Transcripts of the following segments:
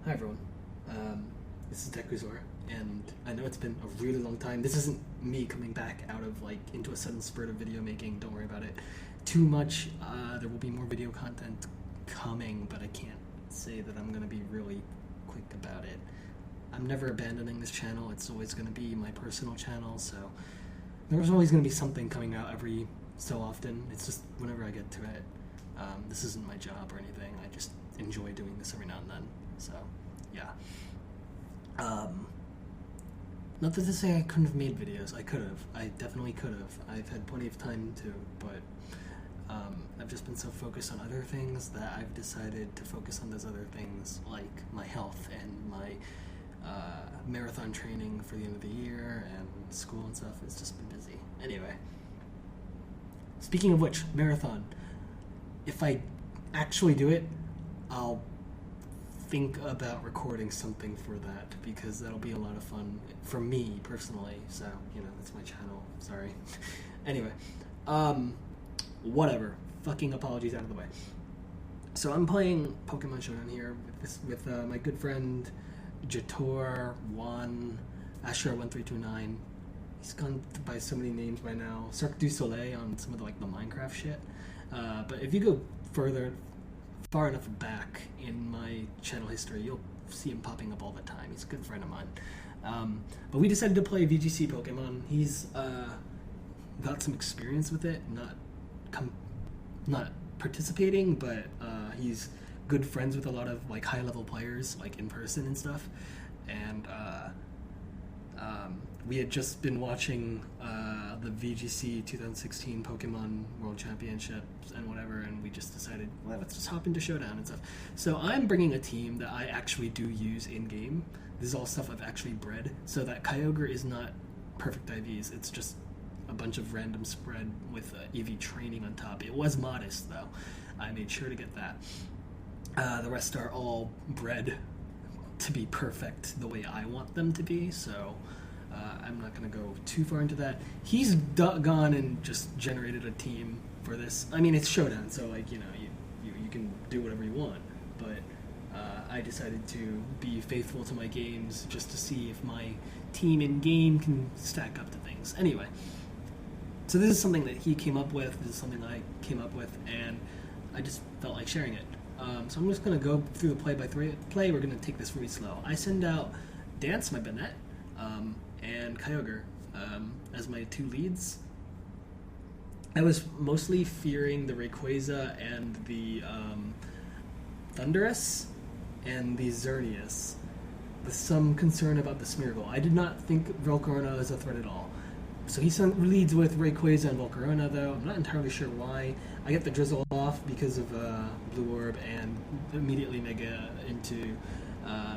Hi everyone, this is deykuzor, and I know it's been a really long time. This isn't me coming back out of into a sudden spurt of video making. Don't worry about it too much. There will be more video content coming, but I can't say that I'm gonna be really quick about it. I'm never abandoning this channel. It's always gonna be my personal channel, so there's always gonna be something coming out every so often. It's just whenever I get to it. This isn't my job or anything. I just enjoy doing this every now and then. So, yeah. Not that to say I couldn't have made videos. I could have. I definitely could have. I've had plenty of time to, but I've just been so focused on other things that I've decided to focus on those other things, like my health and my marathon training for the end of the year and school and stuff. It's just been busy. Anyway, speaking of which, marathon. If I actually do it, I'll think about recording something for that, because that'll be a lot of fun for me personally. So, that's my channel. Sorry. Anyway, whatever. Fucking apologies out of the way. So I'm playing Pokemon Showdown here with my good friend Jator, Ashura1329. He's gone by so many names by now. Cirque du Soleil on some of the Minecraft shit. But if you go far enough back in my channel history, you'll see him popping up all the time. He's a good friend of mine. But we decided to play VGC Pokemon. He's got some experience with it, not participating, but he's good friends with a lot of high-level players, in person and stuff. And we had just been watching the VGC 2016 Pokemon World Championships and whatever, and we just decided, well, let's just hop into Showdown and stuff. So I'm bringing a team that I actually do use in-game. This is all stuff I've actually bred, so that Kyogre is not perfect IVs. It's just a bunch of random spread with EV training on top. It was modest, though. I made sure to get that. The rest are all bred to be perfect the way I want them to be, so I'm not going to go too far into that. He's gone and just generated a team for this. I mean, it's Showdown, so you can do whatever you want, but I decided to be faithful to my games just to see if my team in game can stack up to things. Anyway, so this is something that he came up with, this is something I came up with, and I just felt like sharing it. So I'm just going to go through the play-by-play. We're going to take this really slow. I send out Dance, my Banette, and Kyogre as my two leads. I was mostly fearing the Rayquaza and the Thundurus and the Xerneas, with some concern about the Smeargle. I did not think Volcarona was a threat at all. So he leads with Rayquaza and Volcarona, though. I'm not entirely sure why. I get the Drizzle off because of Blue Orb and immediately Mega into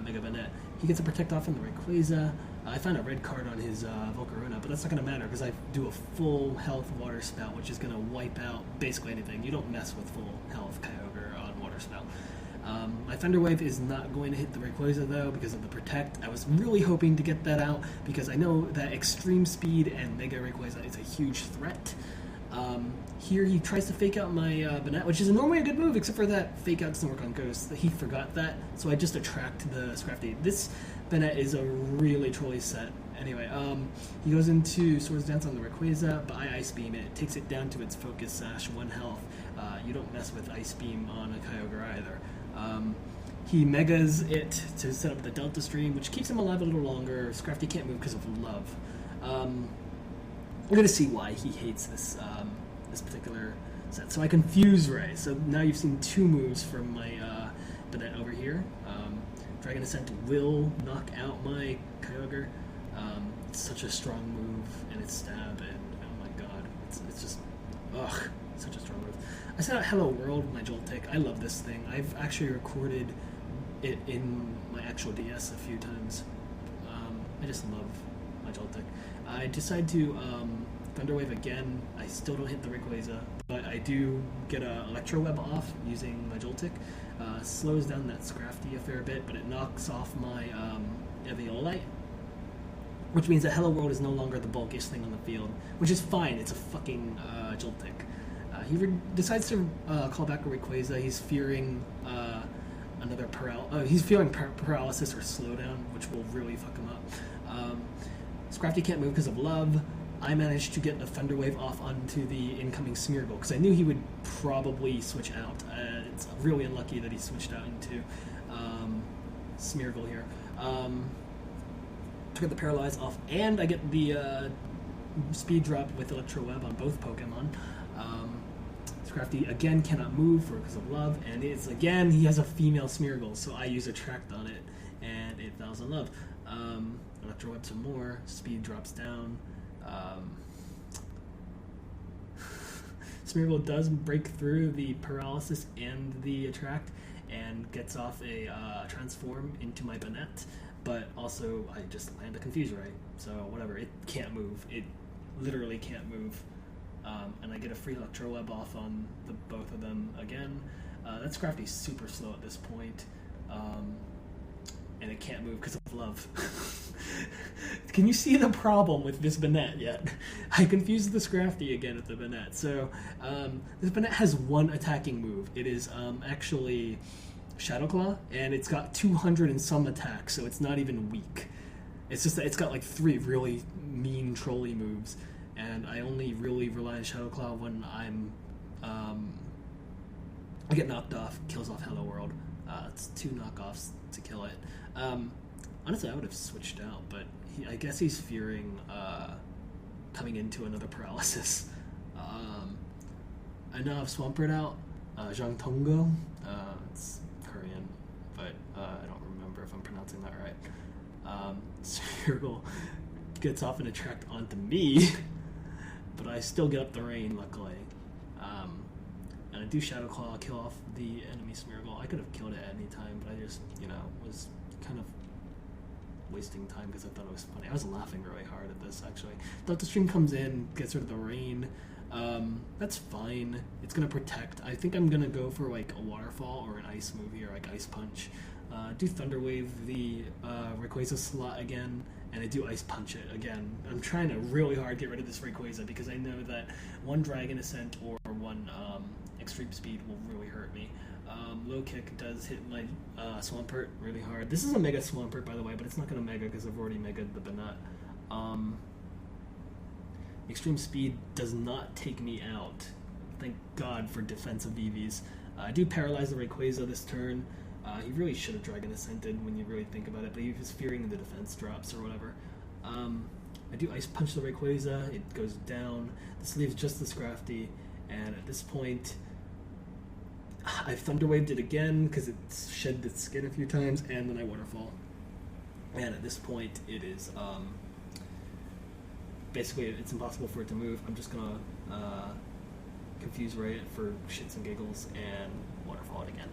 Mega Banette. He gets a Protect off on the Rayquaza. I found a red card on his Volcarona, but that's not going to matter because I do a full health Water Spout, which is going to wipe out basically anything. You don't mess with full health Kyogre on Water Spout. My Thunder Wave is not going to hit the Rayquaza, though, because of the Protect. I was really hoping to get that out because I know that Extreme Speed and Mega Rayquaza is a huge threat. Here he tries to fake out my Banette, which is normally a good move, except for that fake out doesn't work on Ghost. He forgot that, so I just attract the Scrafty. This Banette is a really trolly set. Anyway, he goes into Swords Dance on the Rayquaza, but I Ice Beam it. It takes it down to its Focus Sash, 1 health. You don't mess with Ice Beam on a Kyogre either. He Megas it to set up the Delta Stream, which keeps him alive a little longer. Scrafty can't move because of love. We're going to see why he hates this this particular set. So I confuse Ray. So now you've seen two moves from my Banette over here. Dragon Ascent will knock out my Kyogre. It's such a strong move, and it's stab, and oh my god, it's just, ugh, such a strong move. I sent out Hello World with my Joltik. I love this thing. I've actually recorded it in my actual DS a few times. I just love my Joltik. I decide to Thunder Wave again. I still don't hit the Rayquaza, but I do get a Electro Web off using my Joltik. Slows down that Scrafty a fair bit, but it knocks off my Eviolite, which means that Hello World is no longer the bulkiest thing on the field, which is fine. It's a fucking Joltik. He decides to call back a Rayquaza. He's fearing another he's feeling paralysis or slowdown, which will really fuck him up. Scrafty can't move because of love. I managed to get the Thunder Wave off onto the incoming Smeargle because I knew he would probably switch out. It's really unlucky that he switched out into Smeargle here. Took the Paralyze off, and I get the Speed Drop with Electro Web on both Pokemon. Scrafty again cannot move because of love, and it's again he has a female Smeargle, so I use Attract on it, and it falls in love. Electro Web some more, Speed drops down. Smeargle does break through the Paralysis and the Attract, and gets off a Transform into my Banette, but also I just land a Confuse Ray, so whatever, it can't move. It literally can't move. And I get a free Electro Web off on both of them again. That Scrafty's super slow at this point, and it can't move because of love. Can you see the problem with this Banette yet? I confused the Scrafty again with the Banette. So this Banette has one attacking move. It is actually Shadow Claw, and it's got 200 and some attacks, so it's not even weak. It's just that it's got like 3 really mean trolly moves. And I only really rely on Shadow Claw when I get knocked off, kills off Hello World. It's 2 knockoffs to kill it. Honestly, I would have switched out, but I guess he's fearing coming into another Paralysis. I now have Swampert out. Zhang Tongo. It's Korean, but I don't remember if I'm pronouncing that right. Smeargle gets off an Attract onto me. But I still get up the rain, luckily. And I do Shadow Claw, kill off the enemy Smeargle. I could have killed it at any time, but I just, was kind of wasting time because I thought it was funny. I was laughing really hard at this, actually. Delta Stream comes in, gets rid of the rain. That's fine. It's going to protect. I think I'm going to go for, like, a Waterfall or an Ice move here, like Ice Punch. Do Thunder Wave the Rayquaza slot again, and I do Ice Punch it again. I'm trying to really hard get rid of this Rayquaza because I know that one Dragon Ascent or one Extreme Speed will really hurt me. Low Kick does hit my Swampert really hard. This is a Mega Swampert, by the way, but it's not going to Mega because I've already Mega'd the Banette. Extreme Speed does not take me out. Thank God for defensive EVs. I do Paralyze the Rayquaza this turn. He really should have Dragon Ascented when you really think about it, but he was fearing the defense drops or whatever. I do Ice Punch the Rayquaza, it goes down. This leaves just the Scrafty, and at this point, I Thunder Waved it again because it shed its skin a few times, and then I Waterfall. And at this point, it is basically it's impossible for it to move. I'm just gonna Confuse Ray it for shits and giggles and Waterfall it again.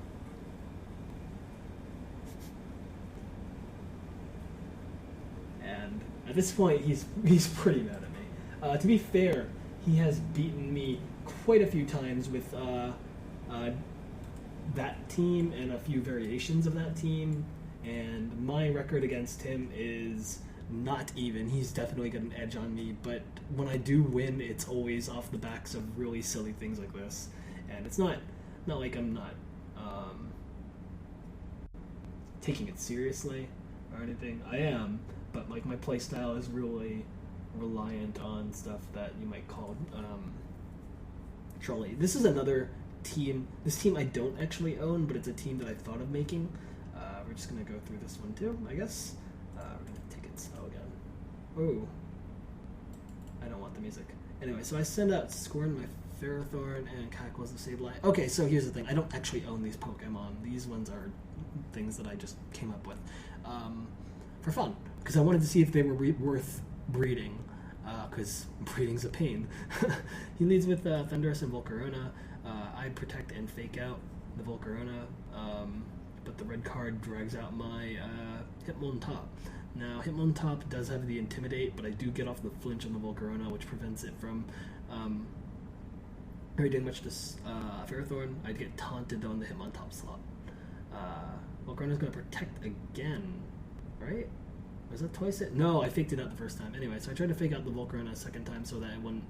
And at this point, he's pretty mad at me. To be fair, he has beaten me quite a few times with that team and a few variations of that team, and my record against him is not even. He's definitely got an edge on me, but when I do win, it's always off the backs of really silly things like this. And it's not like I'm not taking it seriously or anything. I am, but like my playstyle is really reliant on stuff that you might call trolley. This is another team. This team I don't actually own, but it's a team that I thought of making. We're just gonna go through this one too, I guess. We're gonna take it slow again. Oh, I don't want the music. Anyway, so I send out Scorn, my Ferrothorn, and Cackles the Sableye. Okay, so here's the thing. I don't actually own these Pokemon. These ones are things that I just came up with for fun, because I wanted to see if they were worth breeding, because breeding's a pain. He leads with Thundurus and Volcarona. I protect and fake out the Volcarona, but the red card drags out my Hitmontop. Now, Hitmontop does have the Intimidate, but I do get off the flinch on the Volcarona, which prevents it from really doing much to Ferrothorn. I'd get taunted on the Hitmontop slot. Volcarona's going to protect again, right? Was that twice it? No, I faked it out the first time. Anyway, so I tried to fake out the Volcarona a second time so that it wouldn't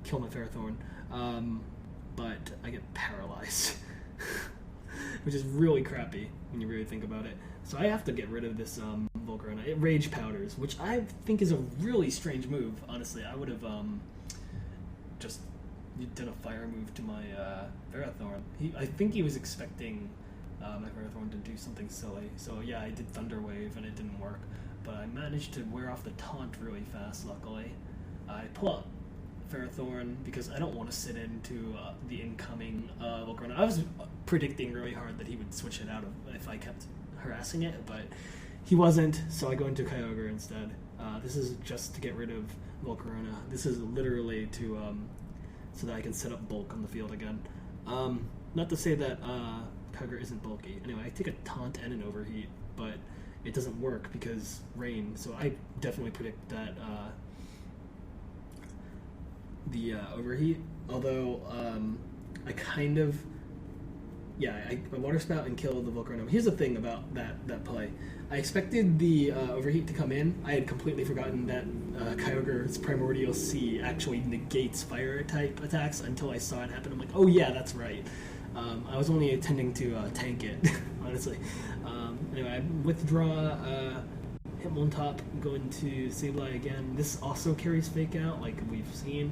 kill my Ferrothorn. But I get paralyzed. which is really crappy when you really think about it. So I have to get rid of this Volcarona. It rage powders, which I think is a really strange move. Honestly, I would have just done a fire move to my Ferrothorn. I think he was expecting my Ferrothorn to do something silly. So yeah, I did Thunder Wave and it didn't work. But I managed to wear off the taunt really fast, luckily. I pull out Ferrothorn because I don't want to sit into the incoming Volcarona. I was predicting really hard that he would switch it out if I kept harassing it, but he wasn't, so I go into Kyogre instead. This is just to get rid of Volcarona. This is literally to so that I can set up bulk on the field again. Not to say that Kyogre isn't bulky. Anyway, I take a taunt and an overheat, but it doesn't work because rain, so I definitely predict that the overheat, although I kind of, I water spout and kill the Volcarona. Here's the thing about that play. I expected the overheat to come in. I had completely forgotten that Kyogre's Primordial Sea actually negates fire type attacks until I saw it happen. I'm like, oh yeah, that's right. I was only intending to tank it, honestly. Anyway, I withdraw Hitmontop, go into Sableye again. This also carries Fake Out, like we've seen.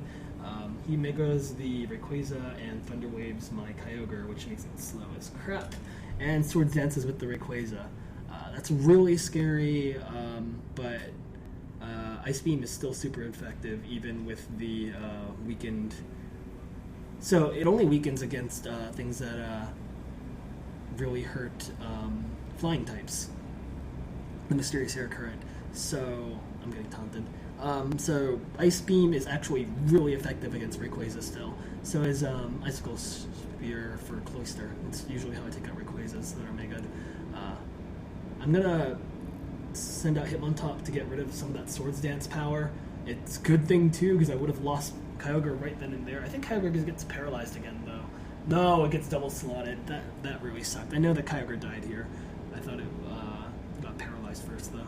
He Megas the Rayquaza and Thunder Waves my Kyogre, which makes it slow as crap. And Swords Dances with the Rayquaza. That's really scary, but Ice Beam is still super effective, even with the weakened... So it only weakens against things that really hurt flying types. The Mysterious Air Current. So I'm getting taunted. So Ice Beam is actually really effective against Rayquaza still. So is Icicle Spear for Cloyster. It's usually how I take out Rayquazas that are mega good. I'm gonna send out Hitmontop to get rid of some of that Swords Dance power. It's a good thing too, because I would have lost Kyogre right then and there. I think Kyogre gets paralyzed again though. No, it gets double slotted. That really sucked. I know that Kyogre died here. I thought it got paralyzed first though.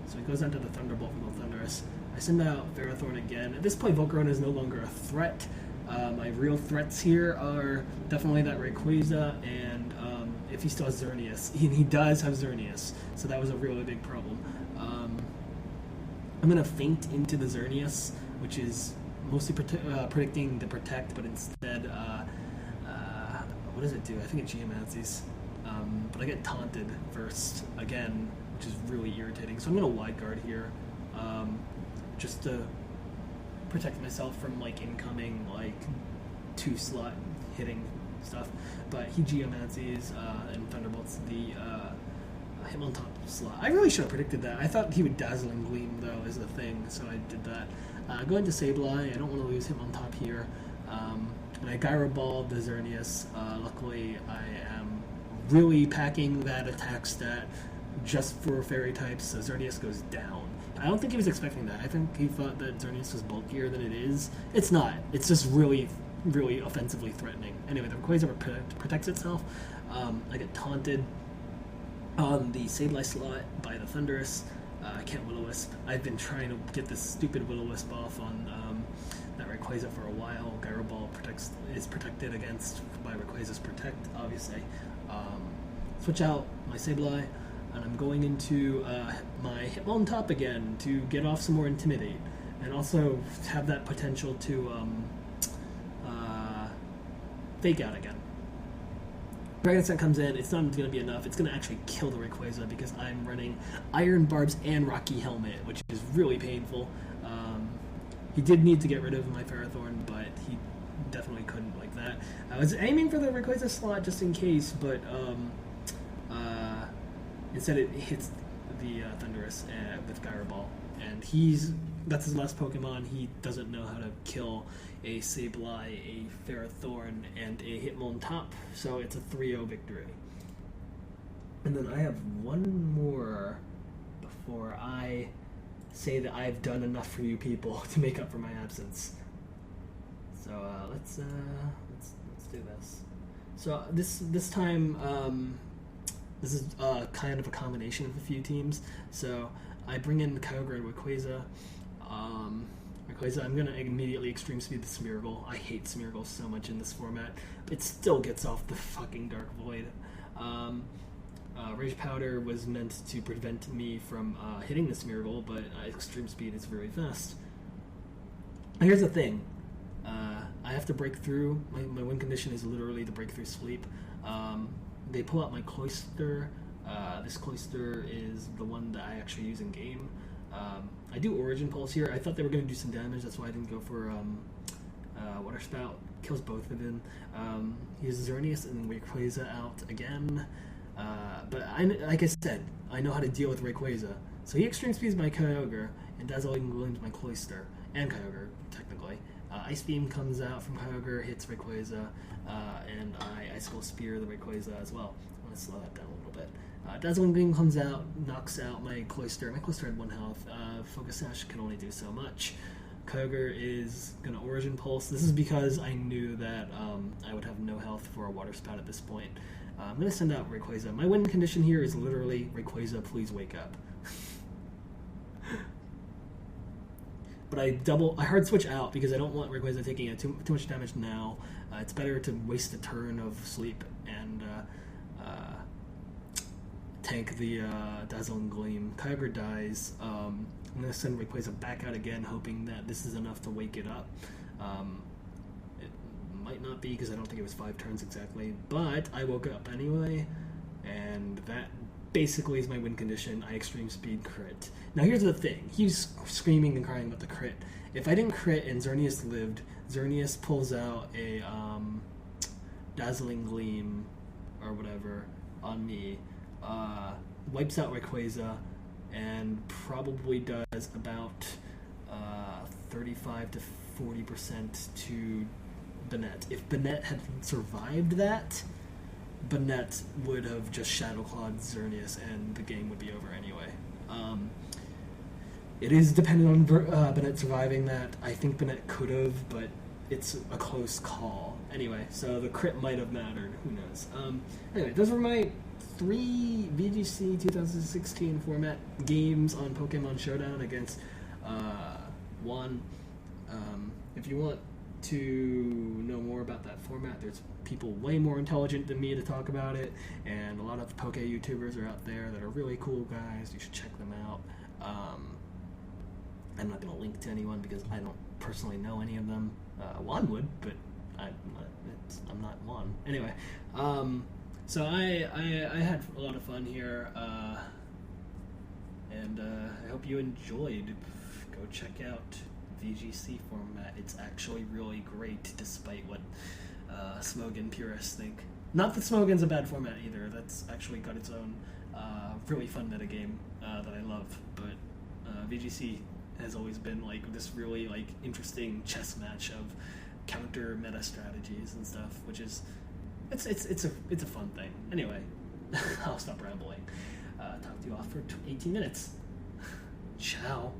So it goes into the Thunderbolt from the Thundurus. I send out Ferrothorn again. At this point, Volcarona is no longer a threat. My real threats here are definitely that Rayquaza, and if he still has Xerneas. He does have Xerneas, so that was a really big problem. I'm going to feint into the Xerneas, which is mostly predicting the Protect, but instead, what does it do? I think it Geomancies. But I get taunted first again, which is really irritating. So I'm going to Wide Guard here, just to protect myself from like incoming like 2-slot hitting stuff. But he Geomancies and Thunderbolts the Hitmontop slot. I really should have predicted that. I thought he would Dazzling Gleam though as the thing, so I did that. Go into Sableye. I don't want to lose Hitmontop here. And I Gyro Ball the Xerneas. Luckily, I am really packing that attack stat just for fairy types, so Xerneas goes down. I don't think he was expecting that. I think he thought that Xerneas was bulkier than it is. It's not. It's just really, really offensively threatening. Anyway, the Rayquaza protects itself. I get taunted on the Sableye slot by the Thundurus. I can't Will-O-Wisp. I've been trying to get this stupid Will-O-Wisp off on that Rayquaza for a while. Gyro Ball is protected against by Rayquaza's Protect, obviously. Switch out my Sableye, and I'm going into my Hitmontop again to get off some more Intimidate, and also have that potential to Fake Out again. Dragon Scent comes in, it's not going to be enough, it's going to actually kill the Rayquaza because I'm running Iron Barbs and Rocky Helmet, which is really painful. He did need to get rid of my Ferrothorn, but he definitely couldn't like that. I was aiming for the Rayquaza slot just in case, but instead it hits the Thundurus with Gyro Ball, and that's his last Pokemon. He doesn't know how to kill a Sableye, a Ferrothorn, and a Hitmontop, so it's a 3-0 victory. And then I have one more before I say that I've done enough for you people to make up for my absence. So let's do this. So this time this is kind of a combination of a few teams. So I bring in Kyogre and Rayquaza. Rayquaza, I'm gonna immediately extreme speed the Smeargle. I hate Smeargle so much in this format. It still gets off the fucking Dark Void. Rage Powder was meant to prevent me from hitting the Smeargle, but extreme speed is very fast. Here's the thing. I have to break through. My win condition is literally the breakthrough sleep. They pull out my Cloyster. This Cloyster is the one that I actually use in game. I do Origin Pulse here. I thought they were going to do some damage. That's why I didn't go for Water Spout. Kills both of them. He uses Xerneas and Rayquaza out again. But like I said, I know how to deal with Rayquaza. So he Extreme Speeds my Kyogre and Dazzling Gleams my Cloyster. And Kyogre, technically. Ice Beam comes out from Kyogre, hits Rayquaza, and I Icicle Spear the Rayquaza as well. I'm going to slow that down a little bit. Dazzling Gleam comes out, knocks out my Cloyster. My Cloyster had 1 health. Focus Sash can only do so much. Kyogre is going to Origin Pulse. This is because I knew that I would have no health for a Water Spout at this point. I'm going to send out Rayquaza. My win condition here is literally Rayquaza, please wake up. But I hard switch out because I don't want Rayquaza taking too much damage now. It's better to waste a turn of sleep and tank the Dazzling Gleam. Kyogre dies. I'm going to send Rayquaza back out again, hoping that this is enough to wake it up. It might not be because I don't think it was 5 turns exactly, but I woke up anyway, and that basically is my win condition. I Extreme Speed crit. Now here's the thing. He's screaming and crying about the crit. If I didn't crit and Xerneas lived, Xerneas pulls out a Dazzling Gleam or whatever on me, wipes out Rayquaza, and probably does about 35 to 40% to Banette. If Banette had survived that, Banette would have just Shadow Clawed Xerneas and the game would be over anyway. It is dependent on Banette surviving that. I think Banette could have, but it's a close call. Anyway, so the crit might have mattered. Who knows? Anyway, those were my 3 VGC 2016 format games on Pokemon Showdown against Juan. If you want to know more about that format, there's people way more intelligent than me to talk about it, and a lot of Poke YouTubers are out there that are really cool guys. You should check them out. I'm not going to link to anyone because I don't personally know any of them. Juan would, but I'm not Juan. Anyway, so I had a lot of fun here, and I hope you enjoyed. Go check out VGC format. It's actually really great, despite what Smogon purists think. Not that Smogon's a bad format either. That's actually got its own really fun metagame that I love. But VGC has always been like this really like interesting chess match of counter meta strategies and stuff, which is it's a fun thing. Anyway, I'll stop rambling. Talk to you off for 18 minutes. Ciao.